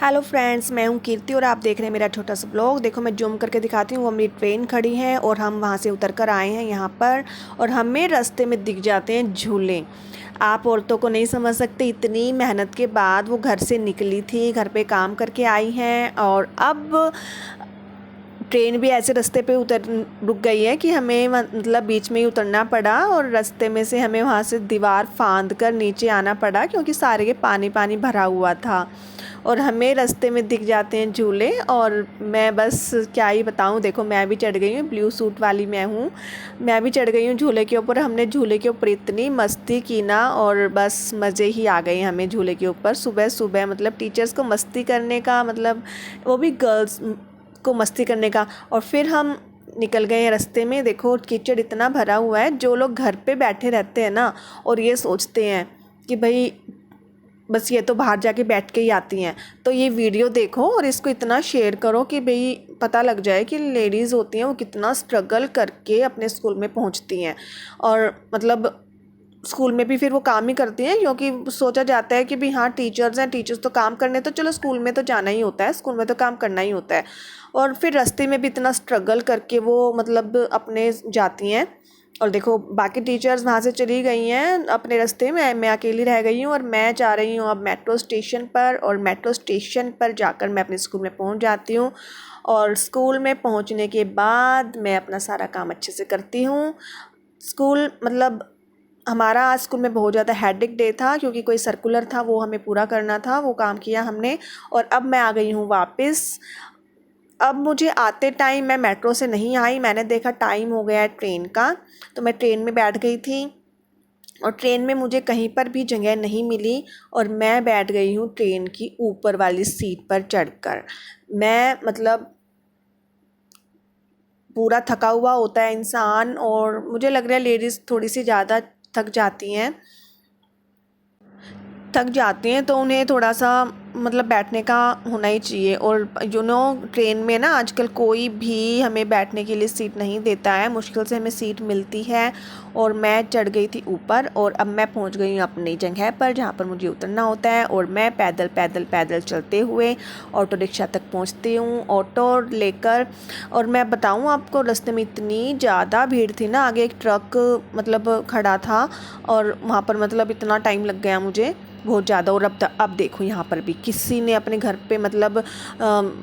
Hello friends, मैं हूं कीर्ति और आप देख रहे हैं मेरा छोटा सा ब्लॉग। देखो मैं जूम करके दिखाती हूँ। वो मेरी ट्रेन खड़ी है और हम वहां से उतर कर आए हैं यहाँ पर, और हमें रास्ते में दिख जाते हैं झूले। आप औरतों को नहीं समझ सकते, इतनी मेहनत के बाद वो घर से निकली थी, घर पे काम करके आई हैं, और अब ट्रेन भी ऐसे रास्ते पे रुक गई है कि हमें मतलब बीच में ही उतरना पड़ा, और रास्ते में से हमें वहाँ से दीवार फांद कर नीचे आना पड़ा क्योंकि सारे के पानी पानी भरा हुआ था। और हमें रास्ते में दिख जाते हैं झूले, और मैं बस क्या ही बताऊँ। देखो मैं भी चढ़ गई हूँ, ब्लू सूट वाली मैं हूँ, मैं भी चढ़ गई हूँ झूले के ऊपर। हमने झूले के ऊपर इतनी मस्ती की ना, और बस मज़े ही आ गए हमें झूले के ऊपर। सुबह सुबह मतलब टीचर्स को मस्ती करने का मतलब, वो भी गर्ल्स को मस्ती करने का। और फिर हम निकल गए रास्ते में। देखो कीचड़ इतना भरा हुआ है, जो लोग घर पे बैठे रहते हैं ना और ये सोचते हैं कि भाई बस ये तो बाहर जाके बैठ के ही आती हैं, तो ये वीडियो देखो और इसको इतना शेयर करो कि भाई पता लग जाए कि लेडीज़ होती हैं वो कितना स्ट्रगल करके अपने स्कूल में पहुंचती हैं। और मतलब स्कूल में भी फिर वो काम ही करती हैं, क्योंकि सोचा जाता है कि भाई हाँ टीचर्स हैं, टीचर्स तो काम करने, तो चलो स्कूल में तो जाना ही होता है, स्कूल में तो काम करना ही होता है। और फिर रास्ते में भी इतना स्ट्रगल करके वो मतलब अपने जाती हैं। और देखो बाकी टीचर्स वहाँ से चली गई हैं अपने रास्ते में, मैं अकेली रह गई हूँ, और मैं जा रही हूँ अब मेट्रो स्टेशन पर। और मेट्रो स्टेशन पर जाकर मैं अपने स्कूल में पहुँच जाती हूँ, और स्कूल में पहुँचने के बाद मैं अपना सारा काम अच्छे से करती हूँ। स्कूल मतलब हमारा आज स्कूल में बहुत ज़्यादा हेडेक डे था, क्योंकि कोई सर्कुलर था वो हमें पूरा करना था, वो काम किया हमने। और अब मैं आ गई हूँ वापस। अब मुझे आते टाइम मैं मेट्रो से नहीं आई, मैंने देखा टाइम हो गया है ट्रेन का, तो मैं ट्रेन में बैठ गई थी। और ट्रेन में मुझे कहीं पर भी जगह नहीं मिली, और मैं बैठ गई हूँ ट्रेन की ऊपर वाली सीट पर चढ़कर। मैं मतलब पूरा थका हुआ होता है इंसान, और मुझे लग रहा है लेडीज़ थोड़ी सी ज़्यादा थक जाती हैं, तो उन्हें थोड़ा सा मतलब बैठने का होना ही चाहिए। और ट्रेन में ना आजकल कोई भी हमें बैठने के लिए सीट नहीं देता है, मुश्किल से हमें सीट मिलती है। और मैं चढ़ गई थी ऊपर, और अब मैं पहुंच गई हूँ अपनी जगह पर जहाँ पर मुझे उतरना होता है। और मैं पैदल पैदल पैदल चलते हुए ऑटो रिक्शा तक पहुँचती हूँ, ऑटो लेकर। और मैं बताऊँ आपको, रास्ते में इतनी ज़्यादा भीड़ थी ना, आगे एक ट्रक मतलब खड़ा था, और वहाँ पर मतलब इतना टाइम लग गया मुझे बहुत ज़्यादा। और अब देखो यहाँ पर भी किसी ने अपने घर पे मतलब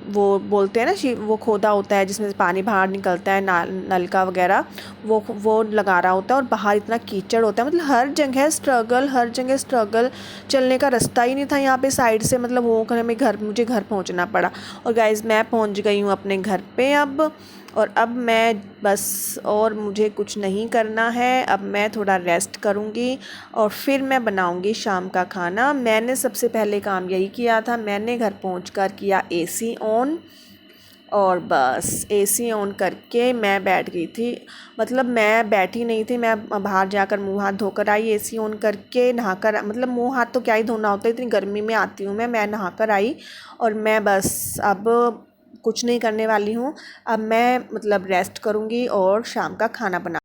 वो बोलते हैं ना, वो खोदा होता है जिसमें से पानी बाहर निकलता है, नलका वगैरह, वो लगा रहा होता है। और बाहर इतना कीचड़ होता है, मतलब हर जगह स्ट्रगल, हर जगह स्ट्रगल। चलने का रास्ता ही नहीं था यहाँ पे साइड से, मतलब वो मुझे घर पहुँचना पड़ा। और गाइज़ मैं पहुँच गई हूँ अपने घर पे अब। और अब मैं बस, और मुझे कुछ नहीं करना है, अब मैं थोड़ा रेस्ट करूँगी और फिर मैं बनाऊँगी शाम का खाना। मैंने सबसे पहले काम यही किया था, मैंने घर पहुंचकर किया एसी ऑन, और बस एसी ऑन करके मैं बैठ गई थी। मतलब मैं बैठी नहीं थी, मैं बाहर जाकर मुंह हाथ धोकर आई, एसी ऑन करके नहाकर, मतलब मुंह हाथ तो क्या ही धोना होता है, इतनी गर्मी में आती हूँ मैं नहाकर आई। और मैं बस अब कुछ नहीं करने वाली हूँ, अब मैं मतलब रेस्ट करूँगी और शाम का खाना बना